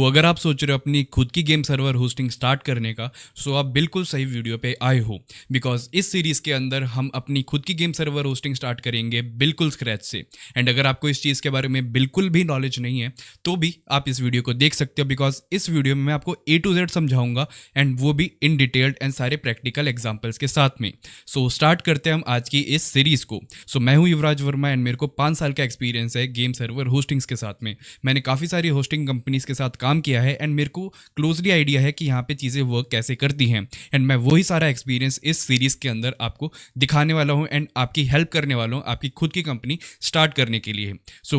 अगर आप सोच रहे हो अपनी खुद की गेम सर्वर होस्टिंग स्टार्ट करने का, आप बिल्कुल सही वीडियो पे आए हो। बिकॉज इस सीरीज़ के अंदर हम अपनी खुद की गेम सर्वर होस्टिंग स्टार्ट करेंगे बिल्कुल स्क्रैच से। एंड अगर आपको इस चीज़ के बारे में बिल्कुल भी नॉलेज नहीं है तो भी आप इस वीडियो को देख सकते हो, बिकॉज इस वीडियो में मैं आपको A to Z समझाऊंगा, एंड वो भी इन डिटेल्ड एंड सारे प्रैक्टिकल एग्जाम्पल्स के साथ में। स्टार्ट करते हैं हम आज की इस सीरीज़ को। मैं हूँ युवराज वर्मा एंड मेरे को 5 साल का एक्सपीरियंस है गेम सर्वर होस्टिंग्स के साथ में। मैंने काफ़ी सारी होस्टिंग कंपनीज के साथ काम किया है एंड मेरे को क्लोजली आइडिया है कि यहाँ पे चीज़ें वर्क कैसे करती हैं। एंड मैं वही सारा एक्सपीरियंस इस सीरीज़ के अंदर आपको दिखाने वाला हूँ एंड आपकी हेल्प करने वाला हूँ आपकी खुद की कंपनी स्टार्ट करने के लिए।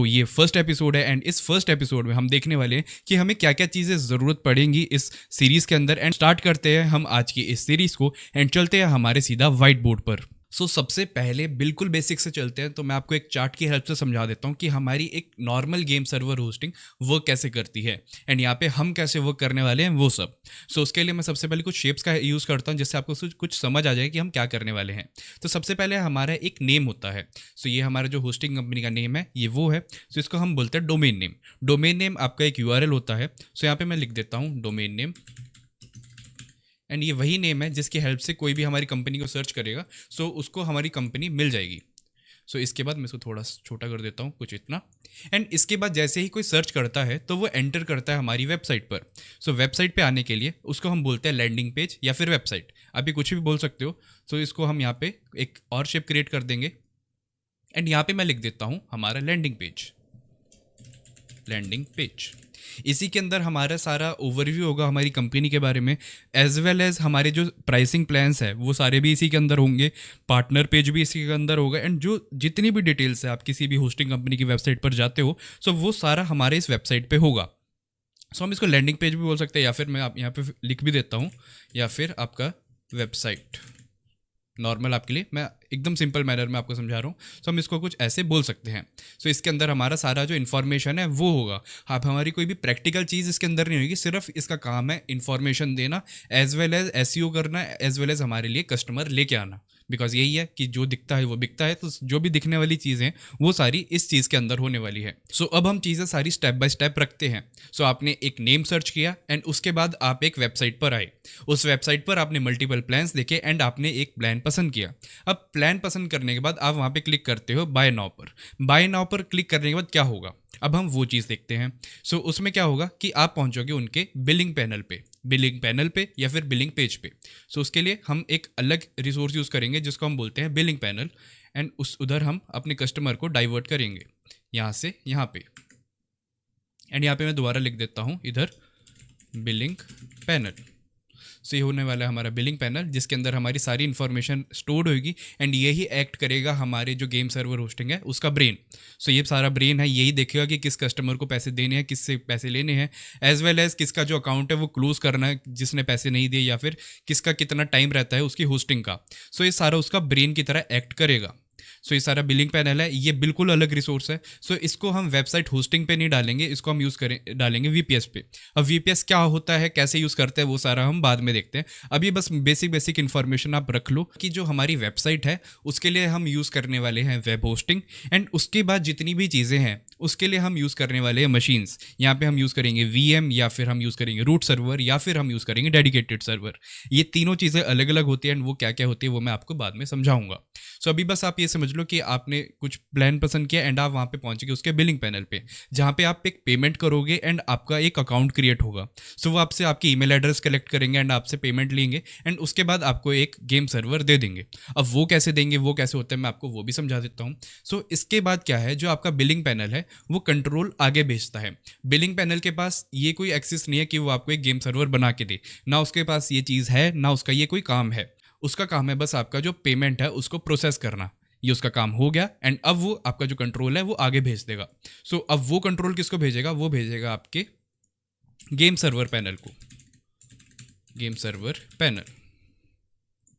ये फर्स्ट एपिसोड है एंड इस फर्स्ट एपिसोड में हम देखने वाले हैं कि हमें क्या क्या चीज़ें ज़रूरत पड़ेंगी इस सीरीज़ के अंदर। एंड स्टार्ट करते हैं हम आज की इस सीरीज़ को एंड चलते हैं हमारे सीधा व्हाइट बोर्ड पर। सबसे पहले बिल्कुल बेसिक से चलते हैं, तो मैं आपको एक चार्ट की हेल्प से समझा देता हूँ कि हमारी एक normal game server hosting work कैसे करती है एंड यहाँ पे हम कैसे वर्क करने वाले हैं वो सब। उसके लिए मैं सबसे पहले कुछ शेप्स का यूज़ करता हूँ जिससे आपको कुछ समझ आ जाए कि हम क्या करने वाले हैं। तो सबसे पहले हमारा एक नेम होता है। ये हमारा जो होस्टिंग कंपनी का नेम है ये वो है। इसको हम बोलते हैं डोमेन नेम। डोमेन नेम आपका एक URL होता है। यहाँ पे मैं लिख देता हूँ डोमेन नेम, एंड ये वही नेम है जिसकी हेल्प से कोई भी हमारी कंपनी को सर्च करेगा उसको हमारी कंपनी मिल जाएगी। इसके बाद मैं इसको थोड़ा छोटा कर देता हूँ, कुछ इतना। एंड इसके बाद जैसे ही कोई सर्च करता है तो वो एंटर करता है हमारी वेबसाइट पर। वेबसाइट पे आने के लिए उसको हम बोलते हैं लैंडिंग पेज या फिर वेबसाइट, आप ये कुछ भी बोल सकते हो। इसको हम यहाँ पे एक और शेप क्रिएट कर देंगे एंड यहाँ पे मैं लिख देता हूँ हमारा लैंडिंग पेज। लैंडिंग पेज इसी के अंदर हमारा सारा ओवरव्यू होगा हमारी कंपनी के बारे में, एज वेल एज हमारे जो प्राइसिंग प्लान्स है वो सारे भी इसी के अंदर होंगे। पार्टनर पेज भी इसी के अंदर होगा एंड जो जितनी भी डिटेल्स है आप किसी भी होस्टिंग कंपनी की वेबसाइट पर जाते हो वो सारा हमारे इस वेबसाइट पे होगा। हम इसको लैंडिंग पेज भी बोल सकते हैं या फिर मैं आप यहाँ पे लिख भी देता हूँ, या फिर आपका वेबसाइट। नॉर्मल आपके लिए मैं एकदम सिंपल मैनर में आपको समझा रहा हूँ। हम इसको कुछ ऐसे बोल सकते हैं। इसके अंदर हमारा सारा जो इन्फॉर्मेशन है वो होगा। आप हमारी कोई भी प्रैक्टिकल चीज़ इसके अंदर नहीं होगी, सिर्फ इसका काम है इन्फॉर्मेशन देना, एज वेल एज SEO करना, एज वेल एज हमारे लिए कस्टमर लेके आना। बिकॉज यही है कि जो दिखता है वो बिकता है, तो जो भी दिखने वाली चीज़ें वो सारी इस चीज़ के अंदर होने वाली है। अब हम चीज़ें सारी स्टेप बाय स्टेप रखते हैं। आपने एक नेम सर्च किया एंड उसके बाद आप एक वेबसाइट पर आए। उस वेबसाइट पर आपने मल्टीपल प्लान्स देखे एंड आपने एक प्लान पसंद किया। अब प्लान पसंद करने के बाद आप वहाँ पे क्लिक करते हो बाय नाउ पर। बाय नाउ पर क्लिक करने के बाद क्या होगा, अब हम वो चीज़ देखते हैं। उसमें क्या होगा कि आप पहुंचोगे उनके बिलिंग पैनल पे या फिर बिलिंग पेज पे। उसके लिए हम एक अलग रिसोर्स यूज़ करेंगे जिसको हम बोलते हैं बिलिंग पैनल, एंड उधर हम अपने कस्टमर को डाइवर्ट करेंगे यहाँ से यहाँ पे। एंड यहाँ पे मैं दोबारा लिख देता हूँ इधर बिलिंग पैनल। ये होने वाला है हमारा बिलिंग पैनल जिसके अंदर हमारी सारी इन्फॉर्मेशन स्टोर्ड होगी एंड यही एक्ट करेगा हमारे जो गेम सर्वर होस्टिंग है उसका ब्रेन। ये सारा ब्रेन है, यही देखेगा कि किस कस्टमर को पैसे देने हैं, किससे पैसे लेने हैं, एज वेल एज किसका जो अकाउंट है वो क्लोज करना है जिसने पैसे नहीं दिए, या फिर किसका कितना टाइम रहता है उसकी होस्टिंग का। ये सारा उसका ब्रेन की तरह एक्ट करेगा। ये सारा बिलिंग पैनल है, ये बिल्कुल अलग रिसोर्स है। इसको हम वेबसाइट होस्टिंग पे नहीं डालेंगे, इसको हम यूज़ डालेंगे VPS पे। अब VPS क्या होता है, कैसे यूज़ करते हैं, वो सारा हम बाद में देखते हैं। अभी बस बेसिक इन्फॉर्मेशन आप रख लो कि जो हमारी वेबसाइट है उसके लिए हम यूज़ करने वाले हैं वेब होस्टिंग, एंड उसके बाद जितनी भी चीज़ें हैं उसके लिए हम यूज़ करने वाले हैं मशीन्स। यहाँ पे हम यूज़ करेंगे VM, या फिर हम यूज़ करेंगे रूट सर्वर, या फिर हम यूज़ करेंगे डेडिकेटेड सर्वर। ये तीनों चीज़ें अलग अलग होती हैं एंड वो क्या क्या होती है वो मैं आपको बाद में समझाऊंगा। अभी बस आप ये समझ लो कि आपने कुछ प्लान पसंद किया एंड आप वहाँ पे पहुँच गए उसके बिलिंग पैनल पे, जहाँ पे आप एक पेमेंट करोगे एंड आपका एक अकाउंट क्रिएट होगा। वो आपसे आपकी ईमेल एड्रेस कलेक्ट करेंगे एंड आपसे पेमेंट लेंगे एंड उसके बाद आपको एक गेम सर्वर दे देंगे। अब वो कैसे देंगे, वो कैसे होता है, मैं आपको वो भी समझा देता हूँ। इसके बाद क्या है, जो आपका बिलिंग पैनल है वो कंट्रोल आगे भेजता है। बिलिंग पैनल के पास ये कोई एक्सेस नहीं है कि वो आपको एक गेम सर्वर बना के दे, ना उसके पास ये चीज़ है, ना उसका ये कोई काम है। उसका काम है बस आपका जो पेमेंट है उसको प्रोसेस करना। ये उसका काम हो गया एंड अब वो आपका जो कंट्रोल है वो आगे भेज देगा। अब वो कंट्रोल किसको भेजेगा, वो भेजेगा आपके गेम सर्वर पैनल को। Game server panel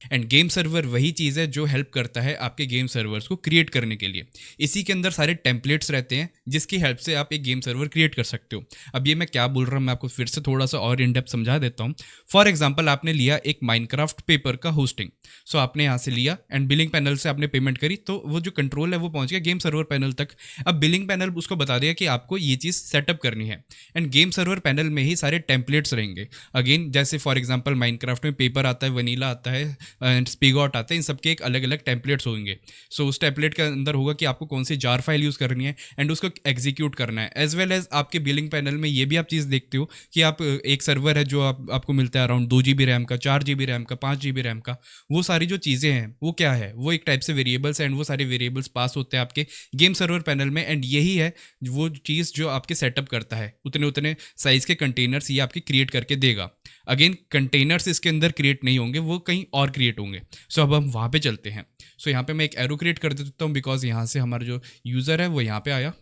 end game server वही चीज़ है जो हेल्प करता है आपके गेम सर्वर्स को क्रिएट करने के लिए। इसी के अंदर सारे टेम्पलेट्स रहते हैं जिसकी हेल्प से आप एक गेम सर्वर क्रिएट कर सकते हो। अब ये मैं क्या बोल रहा हूँ मैं आपको फिर से थोड़ा सा और इन डेप्थ समझा देता हूँ। फॉर एग्जाम्पल आपने लिया एक माइनक्राफ्ट पेपर का होस्टिंग, सो आपने यहाँ से लिया एंड बिलिंग पैनल से आपने पेमेंट करी, तो वो जो कंट्रोल है वो पहुंच गया गेम सर्वर पैनल तक। अब बिलिंग पैनल उसको बता दिया कि आपको ये चीज़ सेटअप करनी है, एंड गेम सर्वर पैनल में ही सारे टेम्पलेट्स रहेंगे। अगेन जैसे फॉर एग्जाम्पल माइनक्राफ्ट में पेपर आता है, वनीला आता है एंड स्पीगॉट आता है, इन सबके एक अलग अलग टेम्पलेट्स होंगे। सो उस टेम्पलेट के अंदर होगा कि आपको कौन सी जार फाइल यूज़ करनी है एंड उसको एग्जीक्यूट करना है। एज वेल एज आपके बिलिंग पैनल में ये भी आप चीज़ देखते हो कि आप एक सर्वर है जो आपको मिलता है अराउंड 2 GB रैम का, 4 GB रैम का, 5 GB रैम का। वो सारी जो चीज़ें हैं वो क्या है, वो एक टाइप से वेरिएबल्स एंड वो सारे वेरिएबल्स पास होते हैं आपके गेम सर्वर पैनल में, एंड यही है वो चीज़ जो आपके सेटअप करता है। उतने उतने साइज़ के कंटेनर्स ये आपके क्रिएट करके देगा। अगेन कंटेनर्स इसके अंदर क्रिएट नहीं होंगे, वो कहीं और क्रिएट होंगे। सो अब हम वहाँ पे चलते हैं। सो यहाँ पे मैं एक एरो क्रिएट कर देता हूँ बिकॉज यहाँ से हमारा जो यूज़र है वो यहाँ पे आया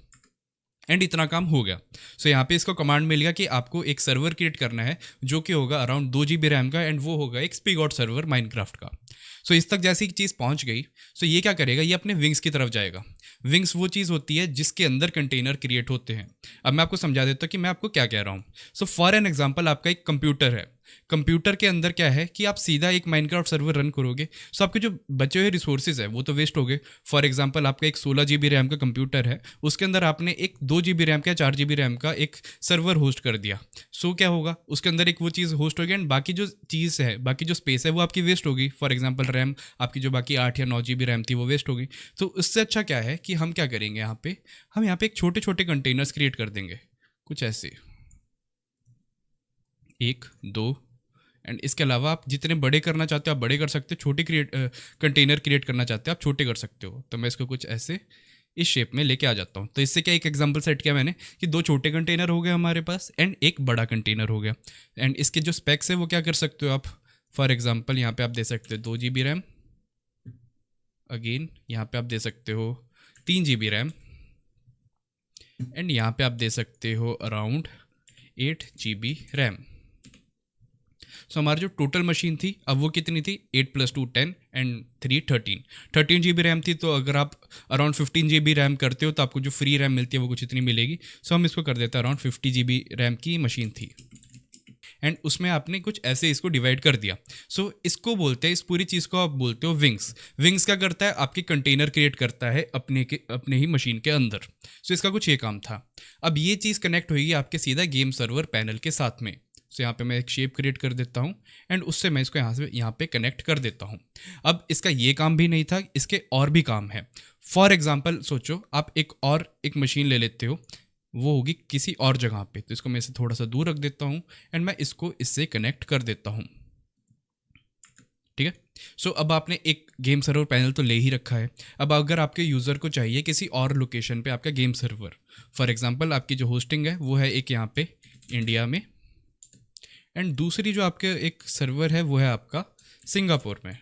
एंड इतना काम हो गया। सो यहाँ पे इसको कमांड मिल गया कि आपको एक सर्वर क्रिएट करना है जो कि होगा अराउंड 2 GB रैम का, एंड वो होगा एक स्पीगॉट सर्वर माइनक्राफ्ट का। सो इस तक जैसी चीज़ पहुँच गई, सो ये क्या करेगा, ये अपने विंग्स की तरफ जाएगा। विंग्स वो चीज़ होती है जिसके अंदर कंटेनर क्रिएट होते हैं। अब मैं आपको समझा देता हूँ कि मैं आपको क्या कह रहा हूँ। सो फॉर एन एग्जाम्पल आपका एक कंप्यूटर है। कंप्यूटर के अंदर क्या है कि आप सीधा एक माइनक्राफ्ट सर्वर रन करोगे, सो आपके जो बचे हुए रिसोर्सेज है वो तो वेस्ट हो गए। फॉर एग्जांपल आपका एक 16 GB रैम का कंप्यूटर है, उसके अंदर आपने एक 2 GB रैम का, 4 GB रैम का एक सर्वर होस्ट कर दिया। सो क्या होगा, उसके अंदर एक वो चीज़ होस्ट होगी एंड बाकी जो चीज़ है, बाकी जो स्पेस है वो आपकी वेस्ट होगी। फॉर एग्जाम्पल रैम आपकी जो बाकी 8 या 9 GB रैम थी वो वेस्ट होगी। तो उससे अच्छा क्या है कि हम क्या करेंगे, हम यहाँ पे एक छोटे छोटे कंटेनर्स क्रिएट कर देंगे, कुछ ऐसे 1 2, एंड इसके अलावा आप जितने बड़े करना चाहते हो आप बड़े कर सकते हो, छोटे कंटेनर क्रिएट करना चाहते हो आप छोटे कर सकते हो। तो मैं इसको कुछ ऐसे इस शेप में लेके आ जाता हूँ। तो इससे क्या एक एग्जांपल सेट किया मैंने कि 2 छोटे कंटेनर हो गए हमारे पास एंड एक बड़ा कंटेनर हो गया। एंड इसके जो स्पेक्स है वो क्या कर सकते हो आप, फॉर एग्जांपल यहाँ पे आप दे सकते हो 2 GB रैम, अगेन यहाँ पे आप दे सकते हो 3 GB रैम, एंड यहाँ पे आप दे सकते हो अराउंड 8 GB रैम। सो हमारी जो टोटल मशीन थी अब वो कितनी थी, 8 + 2 10 एंड 3 13 GB रैम थी। तो अगर आप अराउंड 15 GB रैम करते हो तो आपको जो फ्री रैम मिलती है वो कुछ इतनी मिलेगी। सो हम इसको कर देते हैं अराउंड 50 GB रैम की मशीन थी, एंड उसमें आपने कुछ ऐसे इसको डिवाइड कर दिया। सो इसको बोलते हैं, इस पूरी चीज़ को आप बोलते हो विंग्स। विंग्स क्या करता है, आपके कंटेनर क्रिएट करता है अपने ही मशीन के अंदर। सो इसका कुछ ये काम था। अब ये चीज़ कनेक्ट होगी आपके सीधा गेम सर्वर पैनल के साथ में। सो यहाँ पे मैं एक शेप क्रिएट कर देता हूँ एंड उससे मैं इसको यहाँ पे कनेक्ट कर देता हूँ। अब इसका ये काम भी नहीं था, इसके और भी काम है। फॉर एग्जाम्पल सोचो आप एक मशीन ले लेते हो, वो होगी किसी और जगह पे, तो इसको मैं इसे थोड़ा सा दूर रख देता हूँ एंड मैं इसको इससे कनेक्ट कर देता हूँ। ठीक है। सो अब आपने एक गेम सर्वर पैनल तो ले ही रखा है। अब अगर आपके यूज़र को चाहिए किसी और लोकेशन पे आपका गेम सर्वर, फॉर एग्जांपल आपकी जो होस्टिंग है वो है एक यहाँ पे इंडिया में, एंड दूसरी जो आपके एक सर्वर है वो है आपका सिंगापुर में।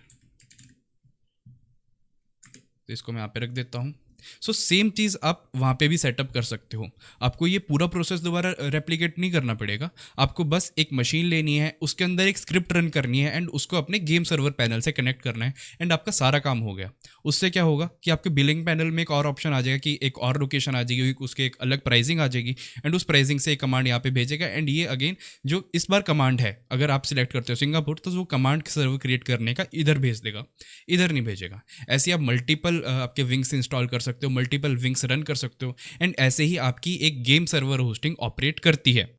तो इसको मैं यहाँ पे रख देता हूँ। सो सेम चीज़ आप वहाँ पे भी सेटअप कर सकते हो। आपको ये पूरा प्रोसेस दोबारा रेप्लिकेट नहीं करना पड़ेगा। आपको बस एक मशीन लेनी है, उसके अंदर एक स्क्रिप्ट रन करनी है एंड उसको अपने गेम सर्वर पैनल से कनेक्ट करना है, एंड आपका सारा काम हो गया। उससे क्या होगा कि आपके बिलिंग पैनल में एक और ऑप्शन आ जाएगा कि एक और लोकेशन आ जाएगी, उसके एक अलग प्राइसिंग आ जाएगी, एंड उस प्राइसिंग से एक कमांड यहाँ पे भेजेगा। एंड ये अगेन जो इस बार कमांड है, अगर आप सिलेक्ट करते हो सिंगापुर तो वो कमांड सर्वर क्रिएट करने का इधर भेज देगा, इधर नहीं भेजेगा। ऐसे आप मल्टीपल आपके विंग्स इंस्टॉल कर सकते हो, मल्टीपल विंग्स रन कर सकते हो, एंड ऐसे ही आपकी एक गेम सर्वर होस्टिंग ऑपरेट करती है।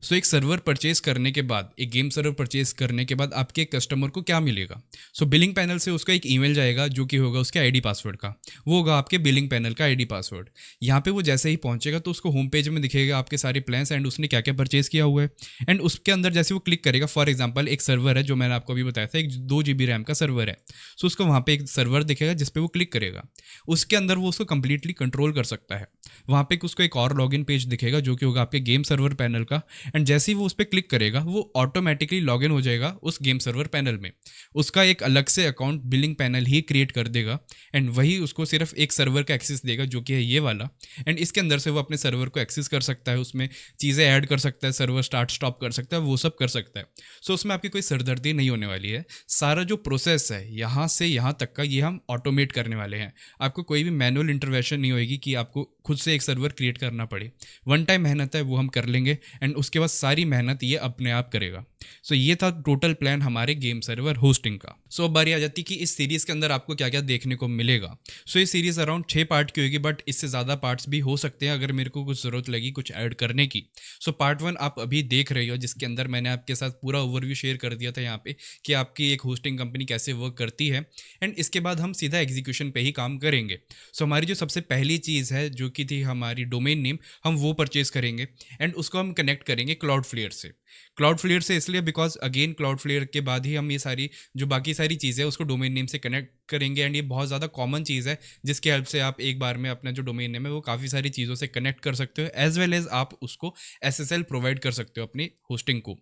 सो एक सर्वर परचेज करने के बाद, एक गेम सर्वर परचेज करने के बाद आपके कस्टमर को क्या मिलेगा। सो बिलिंग पैनल से उसका एक ईमेल जाएगा जो कि होगा उसके आईडी पासवर्ड का, वो होगा आपके बिलिंग पैनल का आईडी पासवर्ड। यहाँ पे वो जैसे ही पहुंचेगा तो उसको होम पेज में दिखेगा आपके सारे प्लान्स एंड उसने क्या क्या परचेज किया हुआ है, एंड उसके अंदर जैसे वो क्लिक करेगा, फॉर एग्जाम्पल एक सर्वर है जो मैंने आपको अभी बताया था, एक 2 GB रैम का सर्वर है। सो उसको वहाँ पे एक सर्वर दिखेगा जिसपे वो क्लिक करेगा, उसके अंदर वो उसको कंप्लीटली कंट्रोल कर सकता है। वहाँ पे उसको एक और लॉगिन पेज दिखेगा जो कि होगा आपके गेम सर्वर पैनल का, एंड जैसे ही वो उस पर क्लिक करेगा वो ऑटोमेटिकली लॉगिन हो जाएगा उस गेम सर्वर पैनल में। उसका एक अलग से अकाउंट बिलिंग पैनल ही क्रिएट कर देगा एंड वही उसको सिर्फ एक सर्वर का एक्सेस देगा जो कि है ये वाला। एंड इसके अंदर से वो अपने सर्वर को एक्सेस कर सकता है, उसमें चीज़ें ऐड कर सकता है, सर्वर स्टार्ट स्टॉप कर सकता है, वो सब कर सकता है। सो उसमें आपकी कोई सरदर्दी नहीं होने वाली है। सारा जो प्रोसेस है यहाँ से यहाँ तक का ये हम ऑटोमेट करने वाले हैं। आपको कोई भी मैनुअल इंटरवेंशन नहीं होगी कि आपको खुद से एक सर्वर क्रिएट करना पड़े। वन टाइम मेहनत है वो हम कर लेंगे एंड उसके बाद सारी मेहनत ये अपने आप करेगा। सो ये था टोटल प्लान हमारे गेम सर्वर होस्टिंग का। सो अब बारी आ जाती कि इस सीरीज के अंदर आपको क्या क्या देखने को मिलेगा। सो ये सीरीज अराउंड 6 पार्ट की होगी, बट इससे ज़्यादा पार्ट्स भी हो सकते हैं अगर मेरे को कुछ ज़रूरत लगी कुछ ऐड करने की। सो पार्ट 1 आप अभी देख रहे हो, जिसके अंदर मैंने आपके साथ पूरा ओवरव्यू शेयर कर दिया था यहाँ पे कि आपकी एक होस्टिंग कंपनी कैसे वर्क करती है। एंड इसके बाद हम सीधा एग्जीक्यूशन पे ही काम करेंगे। सो हमारी जो सबसे पहली चीज़ है जो कि थी हमारी डोमेन नेम, हम वो परचेज करेंगे एंड उसको हम कनेक्ट करेंगे क्लाउडफ्लेयर से। क्लाउडफ्लेयर से इसलिए बिकॉज अगेन क्लाउडफ्लेयर के बाद ही हम ये सारी जो बाकी सारी चीज़ें हैं उसको डोमेन नेम से कनेक्ट करेंगे। एंड ये बहुत ज़्यादा कॉमन चीज़ है जिसकी हेल्प से आप एक बार में अपना जो डोमेन नेम है वो काफ़ी सारी चीज़ों से कनेक्ट कर सकते हो, एज वेल एज आप उसको SSL प्रोवाइड कर सकते हो अपनी होस्टिंग को।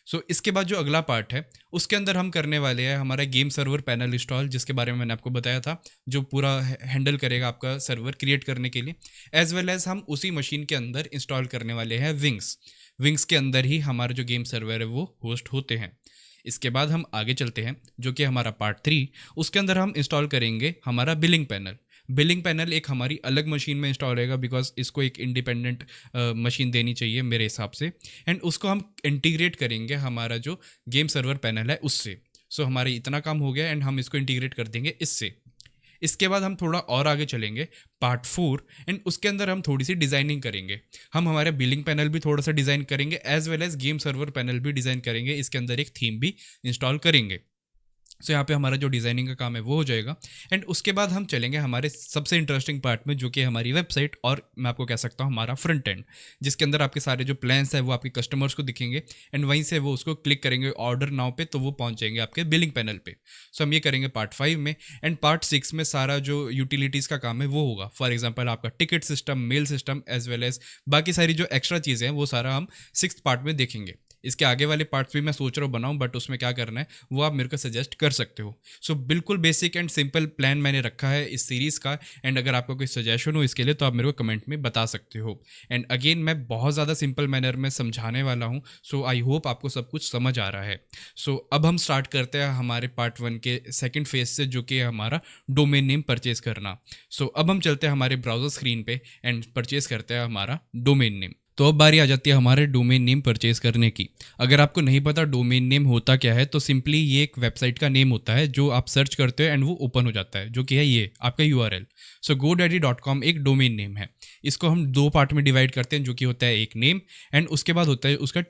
सो इसके बाद जो अगला पार्ट है उसके अंदर हम करने वाले हैं हमारा गेम सर्वर पैनल इंस्टॉल, जिसके बारे में मैंने आपको बताया था, जो पूरा हैंडल करेगा आपका सर्वर क्रिएट करने के लिए। एज वेल एज हम उसी मशीन के अंदर इंस्टॉल करने वाले हैं विंग्स। विंग्स के अंदर ही हमारे जो गेम सर्वर है वो होस्ट होते हैं। इसके बाद हम आगे चलते हैं जो कि हमारा पार्ट 3, उसके अंदर हम इंस्टॉल करेंगे हमारा बिलिंग पैनल। बिलिंग पैनल एक हमारी अलग मशीन में इंस्टॉल रहेगा बिकॉज इसको एक इंडिपेंडेंट मशीन देनी चाहिए मेरे हिसाब से। एंड उसको हम इंटीग्रेट करेंगे हमारा जो गेम सर्वर पैनल है उससे। सो हमारा इतना काम हो गया एंड हम इसको इंटीग्रेट कर देंगे इससे। इसके बाद हम थोड़ा और आगे चलेंगे पार्ट 4 एंड उसके अंदर हम थोड़ी सी डिज़ाइनिंग करेंगे। हम हमारे बिलिंग पैनल भी थोड़ा सा डिज़ाइन करेंगे, as well as game server panel भी डिज़ाइन करेंगे। इसके अंदर एक थीम भी इंस्टॉल करेंगे। सो यहाँ पे हमारा जो डिज़ाइनिंग का काम है वो हो जाएगा। एंड उसके बाद हम चलेंगे हमारे सबसे इंटरेस्टिंग पार्ट में जो कि हमारी वेबसाइट, और मैं आपको कह सकता हूँ हमारा फ्रंट एंड, जिसके अंदर आपके सारे जो प्लान्स है वो आपके कस्टमर्स को दिखेंगे एंड वहीं से वो उसको क्लिक करेंगे ऑर्डर नाउ पे तो वो पहुँच जाएंगे आपके बिलिंग पैनल पे। सो हम ये करेंगे पार्ट 5 में। एंड पार्ट 6 में सारा जो यूटिलिटीज़ का काम है वो होगा। फॉर एग्जाम्पल आपका ticket system, mail system, as well as बाकी सारी जो एक्स्ट्रा चीज़ें हैं वो सारा हम 6th पार्ट में देखेंगे। इसके आगे वाले पार्ट्स भी मैं सोच रहा हूँ बनाऊँ, बट उसमें क्या करना है वो आप मेरे को सजेस्ट कर सकते हो। सो बिल्कुल बेसिक एंड सिंपल प्लान मैंने रखा है इस सीरीज़ का। एंड अगर आपका कोई सजेशन हो इसके लिए तो आप मेरे को कमेंट में बता सकते हो। एंड अगेन मैं बहुत ज़्यादा सिंपल मैनर में समझाने वाला हूँ। सो आई होप आपको सब कुछ समझ आ रहा है। सो अब हम स्टार्ट करते हैं हमारे पार्ट 1 के सेकेंड फेज से जो कि हमारा डोमेन नेम परचेज करना। सो अब हम चलते हैं हमारे ब्राउज़र स्क्रीन पे एंड परचेज करते हैं हमारा डोमेन नेम। तो अब बारी आ जाती है हमारे डोमेन नेम परचेज करने की। अगर आपको नहीं पता डोमेन नेम होता क्या है तो सिंपली ये एक वेबसाइट का नेम होता है जो आप सर्च करते हो एंड वो ओपन हो जाता है, जो कि है ये आपका URL। सो godaddy.com एक डोमेन नेम है। इसको हम 2 पार्ट में डिवाइड करते हैं, जो कि होता है एक नेम एंड उसके बाद होता है उसका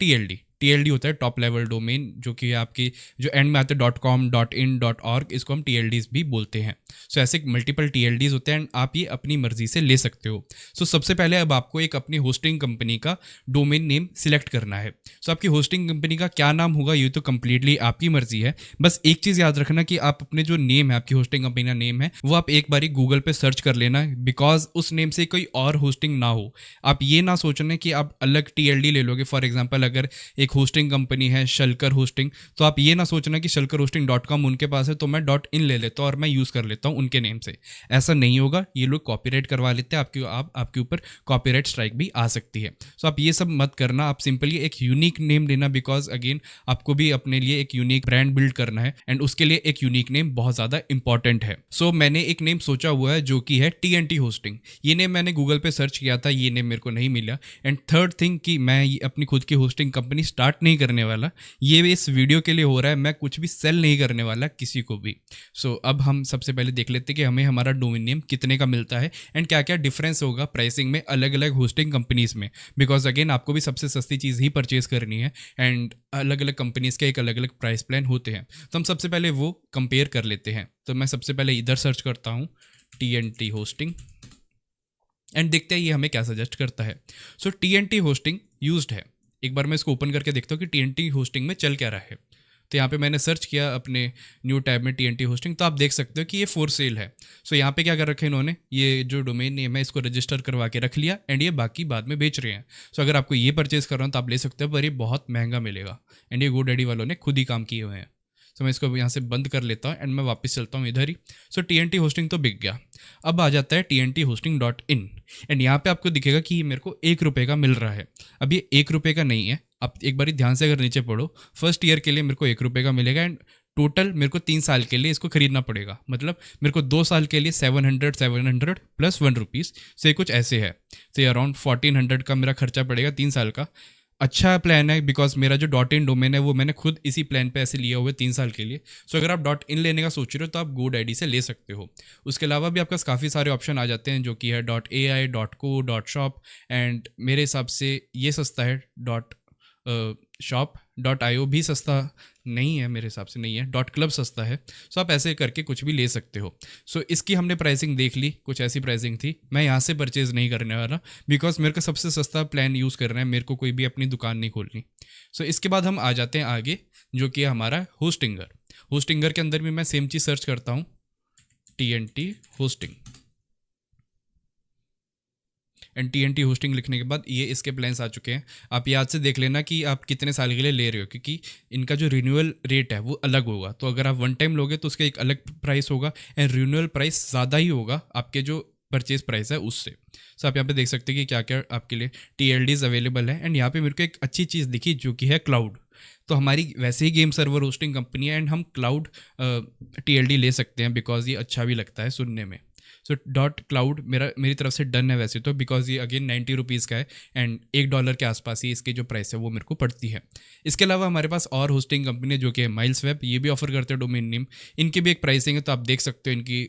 TLD होता है टॉप लेवल डोमेन, जो कि आपकी जो एंड में आते हैं .com, .in, .org, इसको हम TLDs भी बोलते हैं। सो ऐसे मल्टीपल TLDs होते हैं एंड आप ये अपनी मर्जी से ले सकते हो। सो सबसे पहले अब आपको एक अपनी होस्टिंग कंपनी का डोमेन नेम सिलेक्ट करना है। सो आपकी होस्टिंग कंपनी का क्या नाम होगा ये तो कंप्लीटली आपकी मर्जी है। बस एक चीज़ याद रखना कि आप अपने जो नेम है, आपकी होस्टिंग कंपनी का नेम है, वो आप एक बारी गूगल पे सर्च कर लेना, बिकॉज उस नेम से कोई और होस्टिंग ना हो। आप ये ना सोचना कि आप अलग TLD ले लोगे। फॉर एग्जाम्पल अगर एक होस्टिंग कंपनी है शलकर होस्टिंग, तो आप ये ना सोचना कि shalkarhosting.com उनके पास है तो मैं .in ले लेता हूँ और मैं यूज़ कर लेता हूँ उनके नेम से। ऐसा नहीं होगा, ये लोग कॉपीराइट करवा लेते हैं आपके ऊपर कॉपीराइट स्ट्राइक भी आ सकती है। सो आप ये सब मत करना, आप सिंपली एक यूनिक नेम लेना, बिकॉज अगेन आपको भी अपने लिए एक यूनिक ब्रांड बिल्ड करना है एंड उसके लिए एक यूनिक नेम बहुत ज़्यादा इंपॉर्टेंट है। सो मैंने एक नेम सोचा हुआ है जो कि है TNT होस्टिंग। ये नेम मैंने गूगल पे सर्च किया था, ये नेम मेरे को नहीं मिला। एंड थर्ड थिंग कि मैं अपनी खुद की होस्टिंग कंपनी स्टार्ट नहीं करने वाला, ये इस वीडियो के लिए हो रहा है, मैं कुछ भी सेल नहीं करने वाला किसी को भी। सो अब हम सबसे पहले देख लेते हैं कि हमें हमारा डोमेन नेम कितने का मिलता है एंड क्या क्या डिफरेंस होगा प्राइसिंग में अलग अलग होस्टिंग कंपनीज में, बिकॉज अगेन आपको भी सबसे सस्ती चीज़ ही परचेज करनी है एंड अलग अलग कंपनीज के एक अलग अलग प्राइस प्लान होते हैं। तो हम सबसे पहले वो कंपेयर कर लेते हैं। तो मैं सबसे पहले इधर सर्च करता हूँ TNT होस्टिंग एंड देखते हैं ये हमें क्या सजेस्ट करता है। सो TNT होस्टिंग यूज्ड है। एक बार मैं इसको ओपन करके देखता हूँ कि TNT होस्टिंग में चल क्या रहा है। तो यहाँ पे मैंने सर्च किया अपने न्यू टैब में TNT होस्टिंग, तो आप देख सकते हो कि ये फॉर सेल है। सो यहाँ पे क्या कर रखा है इन्होंने, ये जो डोमेन नेम है इसको रजिस्टर करवा के रख लिया एंड ये बाकी बाद में बेच रहे हैं। सो अगर आपको ये परचेज करना हो तो आप ले सकते हो, पर ये बहुत महंगा मिलेगा एंड ये GoDaddy वालों ने खुद ही काम किए हुए हैं। सो मैं इसको यहाँ से बंद कर लेता हूँ एंड मैं वापस चलता हूँ इधर ही। सो TNT होस्टिंग तो बिक गया। अब आ जाता है TNThosting.in एंड यहाँ पे आपको दिखेगा कि ये मेरे को 1 रुपये का मिल रहा है। अब ये 1 रुपये का नहीं है, आप एक बार ध्यान से अगर नीचे पढ़ो, फर्स्ट ईयर के लिए मेरे को 1 रुपये का मिलेगा एंड टोटल मेरे को 3 साल के लिए इसको खरीदना पड़ेगा। मतलब मेरे को 2 साल के लिए 700 प्लस 1 रुपीज़ से कुछ ऐसे है, तो अराउंड 1400 का मेरा खर्चा पड़ेगा 3 साल का। अच्छा प्लान है बिकॉज मेरा जो .in डोमेन है वो मैंने खुद इसी प्लान पे ऐसे लिया हुआ है 3 साल के लिए। सो अगर आप .in लेने का सोच रहे हो तो आप GoDaddy से ले सकते हो। उसके अलावा भी आपके पास काफ़ी सारे ऑप्शन आ जाते हैं जो कि है .ai, .co, .shop एंड मेरे हिसाब से ये सस्ता है .shop, .io भी सस्ता नहीं है, मेरे हिसाब से नहीं है, .club सस्ता है। सो आप ऐसे करके कुछ भी ले सकते हो। सो इसकी हमने प्राइसिंग देख ली, कुछ ऐसी प्राइसिंग थी। मैं यहाँ से परचेज़ नहीं करने वाला बिकॉज मेरे को सबसे सस्ता प्लान यूज़ करना है, मेरे को कोई भी अपनी दुकान नहीं खोलनी। सो इसके बाद हम आ जाते हैं आगे, जो कि है हमारा होस्टिंगर। होस्टिंगर के अंदर भी मैं सेम चीज़ सर्च करता हूँ, TNT hosting and TNT hosting लिखने के बाद ये इसके प्लान्स आ चुके हैं। आप याद से देख लेना कि आप कितने साल के लिए ले रहे हो, क्योंकि इनका जो रिन्यूअल रेट है वो अलग होगा। तो अगर आप वन टाइम लोगे तो उसका एक अलग प्राइस होगा एंड रिन्यूअल प्राइस ज़्यादा ही होगा आपके जो परचेज प्राइस है उससे। सो आप यहाँ पे देख सकते हैं कि क्या क्या आपके लिए TLDs अवेलेबल है एंड यहाँ पे मेरे को एक अच्छी चीज़ दिखी जो कि है क्लाउड। तो हमारी वैसे ही गेम सर्वर होस्टिंग कंपनी है एंड हम क्लाउड TLD ले सकते हैं बिकॉज ये अच्छा भी लगता है सुनने में। सो .cloud मेरी तरफ से डन है वैसे तो, बिकॉज ये अगेन 90 रुपीज़ का है एंड $1 के आसपास ही इसकी जो प्राइस है वो मेरे को पड़ती है। इसके अलावा हमारे पास और होस्टिंग कंपनी है जो कि है माइल्सवेब, ये भी ऑफर करते हैं डोमेन नेम। इनकी भी एक प्राइसिंग है तो आप देख सकते हो इनकी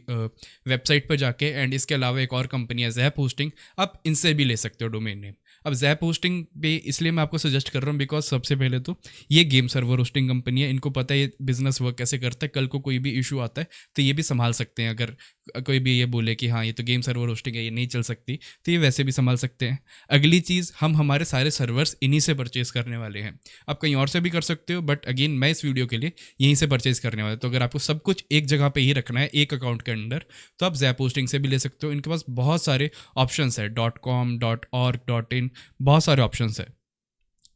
वेबसाइट पर जाके। एंड इसके अलावा एक और कंपनी है ज़ैप होस्टिंग, आप इनसे भी ले सकते हो डोमेन नेम। अब ज़ैप होस्टिंग पे इसलिए मैं आपको सजेस्ट कर रहा हूँ बिकॉज सबसे पहले तो ये गेम सर्वर होस्टिंग कंपनी है, इनको पता है ये बिजनेस वर्क कैसे करता है। कल को कोई भी इशू आता है तो ये भी संभाल सकते हैं। अगर कोई भी ये बोले कि हाँ ये तो गेम सर्वर होस्टिंग है, ये नहीं चल सकती, तो ये वैसे भी संभाल सकते हैं। अगली चीज़, हम हमारे सारे सर्वर्स इन्हीं से परचेज करने वाले हैं। आप कहीं और से भी कर सकते हो बट अगेन मैं इस वीडियो के लिए यहीं से परचेज करने वाला। तो अगर आपको सब कुछ एक जगह पे ही रखना है एक अकाउंट के अंदर, तो आप ज़ैप होस्टिंग से भी ले सकते हो। इनके पास बहुत सारे ऑप्शंस है, .com, .org, .in, बहुत सारे ऑप्शंस है,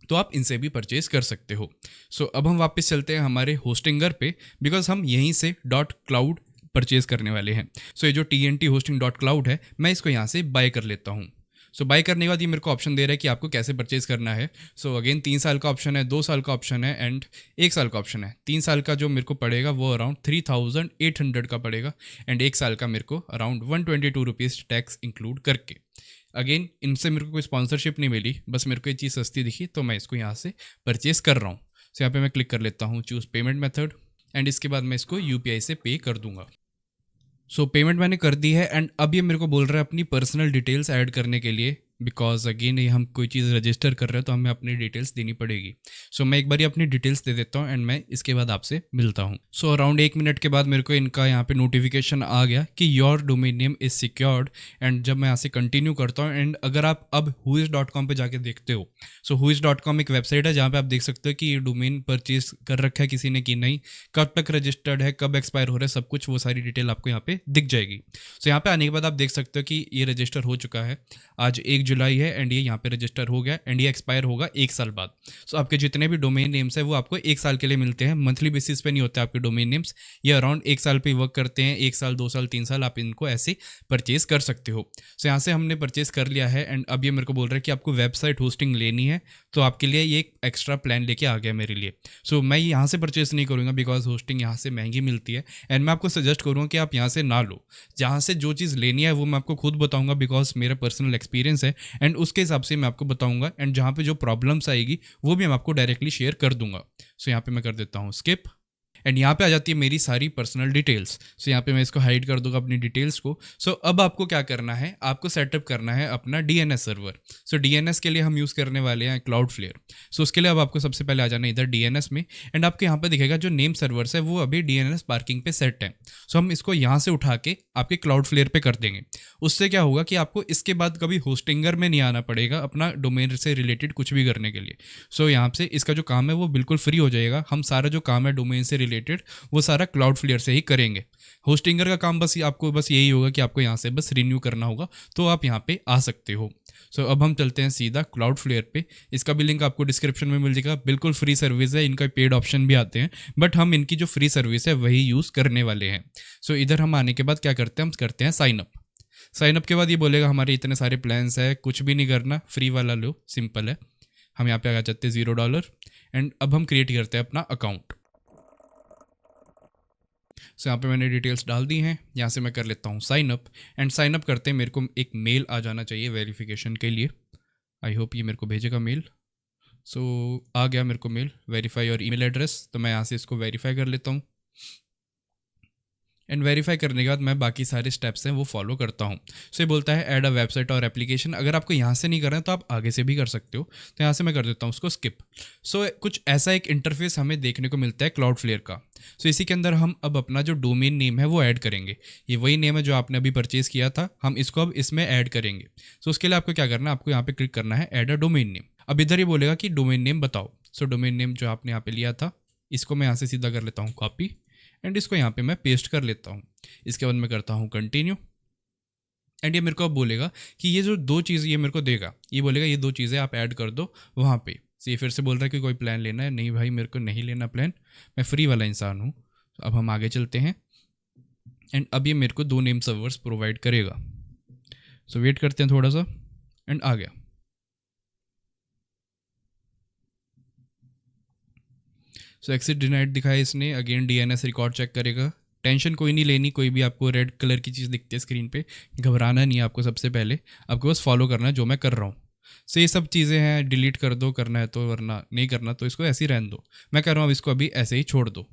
तो आप इनसे भी परचेज कर सकते हो। सो अब हम वापस चलते हैं हमारे होस्टिंगर पे बिकॉज हम यहीं से .cloud परचेज करने वाले हैं। सो ये जो TNT होस्टिंग .cloud है, मैं इसको यहाँ से बाय कर लेता हूँ। सो बाय करने के बाद ये मेरे को ऑप्शन दे रहा है कि आपको कैसे परचेज करना है। सो अगेन 3 साल का ऑप्शन है, 2 साल का ऑप्शन है एंड 1 साल का ऑप्शन है। 3 साल का जो मेरे को पड़ेगा वो अराउंड 3800 का पड़ेगा एंड 1 साल का मेरे को अराउंड 122 रुपीज़ टैक्स इंक्लूड करके। अगेन इनसे मेरे को कोई स्पॉन्सरशिप नहीं मिली, बस मेरे को ये चीज़ सस्ती दिखी तो मैं इसको यहाँ से परचेज कर रहा हूँ। सो यहाँ पे मैं क्लिक कर लेता हूँ चूज़ पेमेंट मेथड एंड इसके बाद मैं इसको UPI से पे कर दूंगा। सो पेमेंट मैंने कर दी है एंड अब ये मेरे को बोल रहा है अपनी पर्सनल डिटेल्स ऐड करने के लिए बिकॉज अगेन ये हम कोई चीज़ रजिस्टर कर रहे हैं तो हमें अपनी डिटेल्स देनी पड़ेगी। सो मैं एक बार अपनी डिटेल्स दे देता हूँ एंड मैं इसके बाद आपसे मिलता हूँ। सो अराउंड 1 मिनट के बाद मेरे को इनका यहाँ पे नोटिफिकेशन आ गया कि your domain name is secured and जब मैं यहाँ से कंटिन्यू करता हूँ एंड अगर आप अब whois.com पे जाके देखते हो, सो whois.com एक वेबसाइट है जहाँ पे आप देख सकते हो कि ये डोमेन परचेज कर रखा है किसी ने कि नहीं, कब तक रजिस्टर्ड है, कब एक्सपायर हो रहा है, सब कुछ वो सारी डिटेल आपको यहाँ पे दिख जाएगी। सो यहाँ पे आने के बाद आप देख सकते हो कि ये रजिस्टर हो चुका है, आज 1 जुलाई है एंड ये यहाँ पे रजिस्टर हो गया एंड ये एक्सपायर होगा 1 साल बाद। सो आपके जितने भी डोमेन नेम्स है वो आपको 1 साल के लिए मिलते हैं, मंथली बेसिस पे नहीं होते आपके डोमेन नेम्स, ये अराउंड 1 साल पे वर्क करते हैं। 1 साल 2 साल 3 साल आप इनको ऐसे परचेज कर सकते हो। सो यहाँ से हमने परचेज कर लिया है एंड अब ये मेरे को बोल रहा है कि आपको वेबसाइट होस्टिंग लेनी है, तो आपके लिए ये एक एक्स्ट्रा प्लान लेके आ गया मेरे लिए। सो मैं यहाँ से परचेज नहीं करूँगा बिकॉज होस्टिंग यहाँ से महंगी मिलती है एंड मैं आपको सजेस्ट करूँगा कि आप यहाँ से ना लो। जहाँ से जो चीज़ लेनी है वो मैं आपको खुद बताऊँगा बिकॉज मेरा पर्सनल एक्सपीरियंस है एंड उसके हिसाब से मैं आपको बताऊंगा एंड जहाँ पे जो प्रॉब्लम्स आएगी वो भी मैं आपको डायरेक्टली शेयर कर दूंगा। सो यहाँ पे मैं कर देता हूँ स्किप एंड यहाँ पे आ जाती है मेरी सारी पर्सनल डिटेल्स। सो यहाँ पे मैं इसको हाइड कर दूंगा अपनी डिटेल्स को। सो अब आपको क्या करना है, आपको सेटअप करना है अपना DNS सर्वर। सो DNS के लिए हम यूज़ करने वाले हैं क्लाउडफ्लेयर। सो उसके लिए अब आपको सबसे पहले आ जाना है इधर DNS में, एंड आपको यहाँ पे दिखेगा जो नेम सर्वर्स है वो अभी DNS पार्किंग पे सेट है। सो हम इसको यहाँ से उठा के आपके क्लाउडफ्लेयर पे कर देंगे। उससे क्या होगा कि आपको इसके बाद कभी होस्टिंगर में नहीं आना पड़ेगा अपना डोमेन से रिलेटेड कुछ भी करने के लिए। सो यहाँ से इसका जो काम है वो बिल्कुल फ्री हो जाएगा। हम सारा जो काम है डोमेन से रिलेटेड वो सारा क्लाउडफ्लेयर से ही करेंगे। होस्टिंगर का काम बस आपको बस यही होगा कि आपको यहाँ से बस रिन्यू करना होगा, तो आप यहाँ पे आ सकते हो। सो अब हम चलते हैं सीधा क्लाउडफ्लेयर पे। इसका भी लिंक आपको डिस्क्रिप्शन में मिल जाएगा। बिल्कुल फ्री सर्विस है, इनका पेड ऑप्शन भी आते हैं, बट हम इनकी जो फ्री सर्विस है वही यूज़ करने वाले हैं। सो इधर हम आने के बाद क्या करते हैं, हम करते हैं साइन अप। साइन अप के बाद ये बोलेगा हमारे इतने सारे प्लान्स है, कुछ भी नहीं करना, फ्री वाला लो, सिंपल है। हम यहाँ पे आ जाते हैं $0 एंड अब हम क्रिएट करते हैं अपना अकाउंट। सो यहाँ पे मैंने डिटेल्स डाल दी हैं। यहाँ से मैं कर लेता हूँ sign up, and sign up करते हैं मेरे को एक मेल आ जाना चाहिए वेरिफिकेशन के लिए। आई होप ये मेरे को भेजेगा मेल। सो आ गया मेरे को मेल, वेरीफाई और ईमेल एड्रेस। तो मैं यहाँ से इसको वेरीफाई कर लेता हूँ, एंड वेरीफाई करने के बाद मैं बाकी सारे स्टेप्स हैं वो फॉलो करता हूँ। सो ये बोलता है ऐड अ वेबसाइट और एप्लीकेशन। अगर आपको यहाँ से नहीं करना है तो आप आगे से भी कर सकते हो, तो यहाँ से मैं कर देता हूँ उसको स्किप। सो कुछ ऐसा एक इंटरफेस हमें देखने को मिलता है क्लाउडफ्लेयर का। सो इसी के अंदर हम अब अपना जो डोमेन नेम है वो ऐड करेंगे। ये वही नेम है जो आपने अभी परचेज़ किया था, हम इसको अब इसमें ऐड करेंगे। सो उसके लिए आपको क्या करना है, आपको यहाँ पे क्लिक करना है ऐड अ डोमेन नेम। अब इधर ही बोलेगा कि डोमेन नेम बताओ। सो डोमेन नेम जो आपने यहाँ पे लिया था इसको मैं यहाँ से सीधा कर लेता हूँ कॉपी, एंड इसको यहाँ पे मैं पेस्ट कर लेता हूँ। इसके बाद मैं करता हूँ कंटिन्यू, एंड ये मेरे को अब बोलेगा कि ये जो दो चीज़ ये मेरे को देगा, ये बोलेगा ये दो चीज़ें आप ऐड कर दो वहाँ पे। तो ये फिर से बोल रहा है कि कोई प्लान लेना है, नहीं भाई मेरे को नहीं लेना प्लान, मैं फ्री वाला इंसान हूँ। अब हम आगे चलते हैं, एंड अब ये मेरे को 2 नेम सर्वर्स प्रोवाइड करेगा। सो वेट करते हैं थोड़ा सा, एंड आ गया। सो एक्सिट डिनाइड दिखाया इसने। अगेन DNS रिकॉर्ड चेक करेगा। टेंशन कोई नहीं लेनी, कोई भी आपको रेड कलर की चीज़ दिखती है स्क्रीन पे, घबराना नहीं है आपको। सबसे पहले आपको बस फॉलो करना है जो मैं कर रहा हूँ। सो ये सब चीज़ें हैं, डिलीट कर दो करना है तो, वरना नहीं करना तो इसको ऐसे ही रहने दो। मैं कह रहा हूँ अब इसको अभी ऐसे ही छोड़ दो।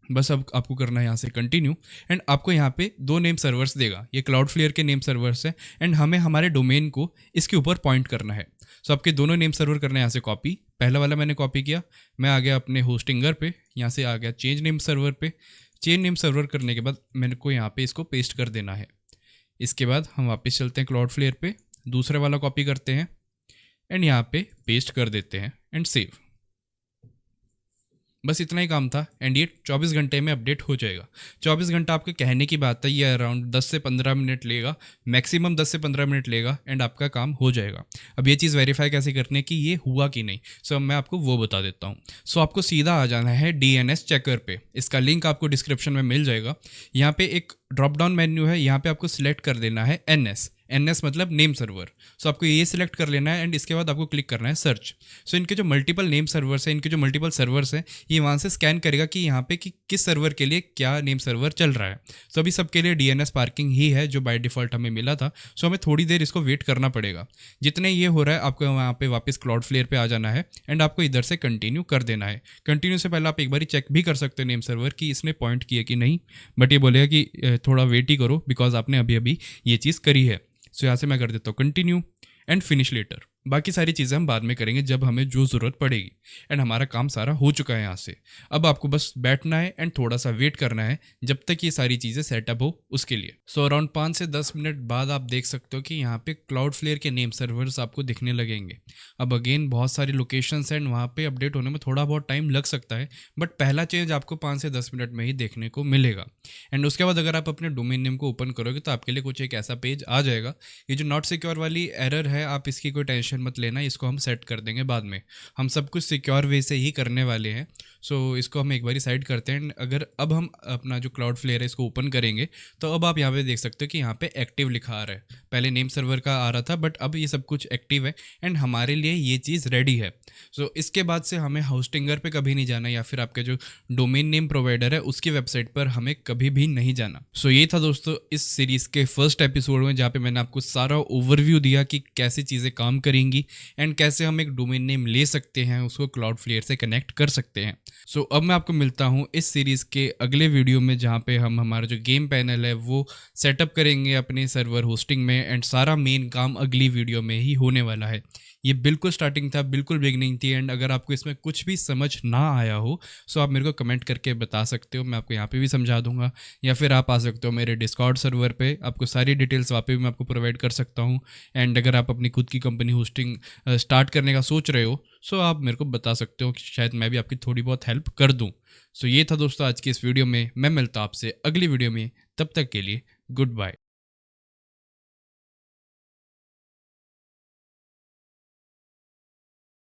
बस अब आपको करना है यहाँ से कंटिन्यू, एंड आपको यहाँ पे 2 नेम सर्वर्स देगा। ये क्लाउडफ्लेयर के नेम सर्वर्स है, एंड हमें हमारे डोमेन को इसके ऊपर पॉइंट करना है। सो आपके दोनों नेम सर्वर करना है यहाँ से कॉपी। पहला वाला मैंने कॉपी किया, मैं आ गया अपने होस्टिंगर पे, यहाँ से आ गया चेंज नेम सर्वर पे। चेंज नेम सर्वर करने के बाद मेरे को यहाँ पे इसको पेस्ट कर देना है। इसके बाद हम वापस चलते हैं क्लाउडफ्लेयर पे, दूसरा वाला कॉपी करते हैं एंड यहाँ पे पेस्ट कर देते हैं, एंड सेव। बस इतना ही काम था, एंड ये 24 घंटे में अपडेट हो जाएगा। 24 घंटा आपके कहने की बात है, ये अराउंड 10 से 15 मिनट लेगा, मैक्सिमम 10 से 15 मिनट लेगा, एंड आपका काम हो जाएगा। अब ये चीज़ वेरीफाई कैसे करनी है कि ये हुआ कि नहीं, सो मैं आपको वो बता देता हूँ। सो आपको सीधा आ जाना है DNS चेकर पे। इसका लिंक आपको डिस्क्रिप्शन में मिल जाएगा। यहाँ पे एक ड्रॉप डाउन मेन्यू है, यहाँ पे आपको सिलेक्ट कर देना है NS मतलब नेम सर्वर। सो आपको ये सिलेक्ट कर लेना है, एंड इसके बाद आपको क्लिक करना है सर्च। सो इनके जो मल्टीपल नेम सर्वर्स हैं, इनके जो मल्टीपल सर्वर्स हैं, ये वहाँ से स्कैन करेगा कि यहाँ पे कि किस सर्वर के लिए क्या नेम सर्वर चल रहा है। सो अभी सबके लिए DNS पार्किंग ही है जो बाय डिफ़ॉल्ट हमें मिला था। सो हमें थोड़ी देर इसको वेट करना पड़ेगा। जितने ये हो रहा है आपको वहाँ पे वापस क्लाउडफ्लेयर पे आ जाना है, एंड आपको इधर से कंटिन्यू कर देना है। कंटिन्यू से पहले आप एक बार चेक भी कर सकते हो नेम सर्वर कि इसने पॉइंट किया कि नहीं, बट ये बोलेगा कि थोड़ा वेट ही करो बिकॉज आपने अभी अभी ये चीज़ करी है। सो यहाँ से मैं कर देता हूँ कंटिन्यू एंड फिनिश लेटर। बाकी सारी चीज़ें हम बाद में करेंगे जब हमें जो ज़रूरत पड़ेगी, एंड हमारा काम सारा हो चुका है यहाँ से। अब आपको बस बैठना है एंड थोड़ा सा वेट करना है जब तक ये सारी चीज़ें सेटअप हो उसके लिए। सो अराउंड 5 से 10 मिनट बाद आप देख सकते हो कि यहाँ पे क्लाउडफ्लेयर के नेम सर्वर्स आपको दिखने लगेंगे। अब अगेन बहुत सारी लोकेशंस हैं, वहाँ पे अपडेट होने में थोड़ा बहुत टाइम लग सकता है, बट पहला चेंज आपको 5 से 10 मिनट में ही देखने को मिलेगा। एंड उसके बाद अगर आप अपने डोमेन नेम को ओपन करोगे तो आपके लिए कुछ एक ऐसा पेज आ जाएगा। ये जो नॉट सिक्योर वाली एरर है, आप इसकी कोई टेंशन मत लेना, इसको हम सेट कर देंगे बाद में। हम सब कुछ सिक्योर वे से ही करने वाले हैं। सो इसको हम एक बारी साइड करते हैं। अगर अब हम अपना जो क्लाउडफ्लेयर है इसको ओपन करेंगे तो अब आप यहाँ पे देख सकते हो कि यहाँ पे एक्टिव लिखा आ रहा है। पहले नेम सर्वर का आ रहा था, बट अब ये सब कुछ एक्टिव है एंड हमारे लिए ये चीज़ रेडी है। सो इसके बाद से हमें होस्टिंगर पे कभी नहीं जाना, या फिर आपके जो डोमेन नेम प्रोवाइडर है उसकी वेबसाइट पर हमें कभी भी नहीं जाना। सो ये था दोस्तों इस सीरीज़ के फर्स्ट एपिसोड में, जहाँ पे मैंने आपको सारा ओवरव्यू दिया कि कैसे चीज़ें काम करेंगी रहेंगी एंड कैसे हम एक डोमेन नेम ले सकते हैं, उसको क्लाउडफ्लेयर से कनेक्ट कर सकते हैं। सो अब मैं आपको मिलता हूँ इस सीरीज़ के अगले वीडियो में, जहाँ पे हम हमारा जो गेम पैनल है वो सेटअप करेंगे अपने सर्वर होस्टिंग में एंड सारा मेन काम अगली वीडियो में ही होने वाला है। ये बिल्कुल स्टार्टिंग था, बिल्कुल बिगनिंग थी एंड अगर आपको इसमें कुछ भी समझ ना आया हो सो आप मेरे को कमेंट करके बता सकते हो, मैं आपको यहाँ पे भी समझा दूंगा। या फिर आप आ सकते हो मेरे डिस्कॉर्ड सर्वर पे, आपको सारी डिटेल्स वहाँ पे भी मैं आपको प्रोवाइड कर सकता हूँ। एंड अगर आप अपनी खुद की कंपनी होस्टिंग स्टार्ट करने का सोच रहे हो सो आप मेरे को बता सकते हो कि शायद मैं भी आपकी थोड़ी बहुत हेल्प कर दूँ। सो ये था दोस्तों आज की इस वीडियो में, मैं मिलता हूँ आपसे अगली वीडियो में, तब तक के लिए गुड बाय।